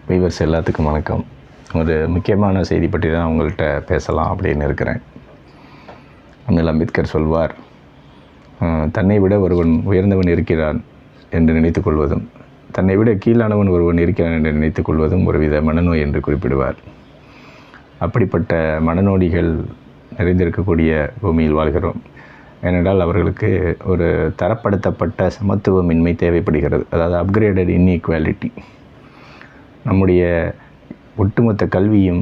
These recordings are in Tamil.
வீவர்ஸ் எல்லாத்துக்கும் வணக்கம். ஒரு முக்கியமான செய்தி பற்றி தான் உங்கள்கிட்ட பேசலாம் அப்படின்னு இருக்கிறேன். அண்ணல் அம்பேத்கர் சொல்வார், தன்னை விட ஒருவன் உயர்ந்தவன் இருக்கிறான் என்று நினைத்து கொள்வதும், தன்னை விட கீழானவன் ஒருவன் இருக்கிறான் என்று நினைத்து கொள்வதும் ஒருவித மனநோய் என்று குறிப்பிடுவார். அப்படிப்பட்ட மனநோடிகள் நிறைந்திருக்கக்கூடிய பூமியில் வாழ்கிறோம். ஏனென்றால் அவர்களுக்கு ஒரு தரப்படுத்தப்பட்ட சமத்துவமின்மை தேவைப்படுகிறது. அதாவது அப்கிரேடட் இன்இக்வாலிட்டி. நம்முடைய ஒட்டுமொத்த கல்வியும்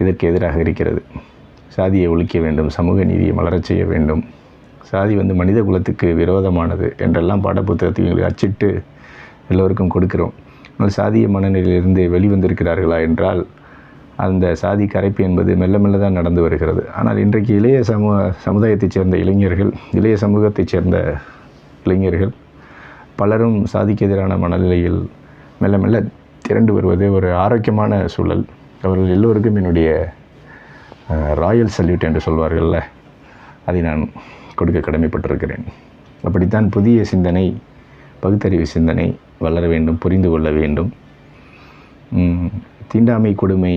இதற்கு எதிராக இருக்கிறது. சாதியை ஒழிக்க வேண்டும், சமூக நீதியை மலரச் செய்ய வேண்டும், சாதி மனித குலத்துக்கு விரோதமானது என்றெல்லாம் பாடப்புத்தகத்தை அச்சிட்டு எல்லோருக்கும் கொடுக்கிறோம். ஆனால் சாதிய மனநிலையிலிருந்து வெளிவந்திருக்கிறார்களா என்றால் அந்த சாதி கரைப்பு என்பது மெல்ல மெல்ல தான் நடந்து வருகிறது. ஆனால் இன்றைக்கு இளைய சமுதாயத்தைச் சேர்ந்த இளைஞர்கள், இளைய சமூகத்தைச் சேர்ந்த இளைஞர்கள் பலரும் சாதிக்கு எதிரான மனநிலையில் மெல்ல மெல்ல திரண்டு வருவது ஒரு ஆரோக்கியமான சூழல். அவர்கள் எல்லோருக்கும் என்னுடைய ராயல் சல்யூட் என்று சொல்வார்கள்ல, அதை நான் கொடுக்க கடமைப்பட்டிருக்கிறேன். அப்படித்தான் புதிய சிந்தனை, பகுத்தறிவு சிந்தனை வளர வேண்டும், புரிந்து கொள்ள வேண்டும். தீண்டாமை கொடுமை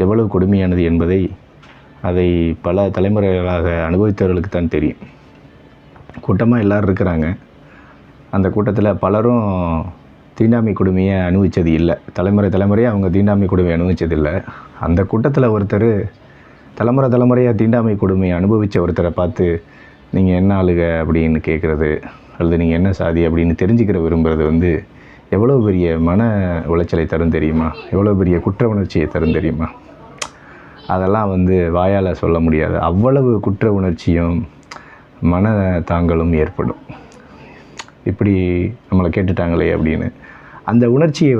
எவ்வளவு கொடுமையானது என்பதை அதை பல தலைமுறைகளாக அனுபவித்தவர்களுக்கு தான் தெரியும். கூட்டமாக எல்லோரும் இருக்கிறாங்க. அந்த கூட்டத்தில் பலரும் தீண்டாமை கொடுமையை அனுபவித்தது இல்லை. தலைமுறையாக அவங்க தீண்டாமை கொடுமையை அனுபவித்ததில்லை. அந்த கூட்டத்தில் ஒருத்தர் தலைமுறையாக தீண்டாமை கொடுமையை அனுபவித்த ஒருத்தரை பார்த்து நீங்கள் என்ன ஆளுக அப்படின்னு கேட்குறது, அல்லது நீங்கள் என்ன சாதி அப்படின்னு தெரிஞ்சுக்கிற விரும்புகிறது எவ்வளோ பெரிய மன உளைச்சலை தரும் தெரியுமா? எவ்வளோ பெரிய குற்ற உணர்ச்சியை தரும் தெரியுமா? அதெல்லாம் வாயால் சொல்ல முடியாது. அவ்வளவு குற்ற உணர்ச்சியும் மன தாங்களும் ஏற்படும். இப்படி நம்மளை கேட்டுட்டாங்களே அப்படின்னு அந்த உணர்ச்சியை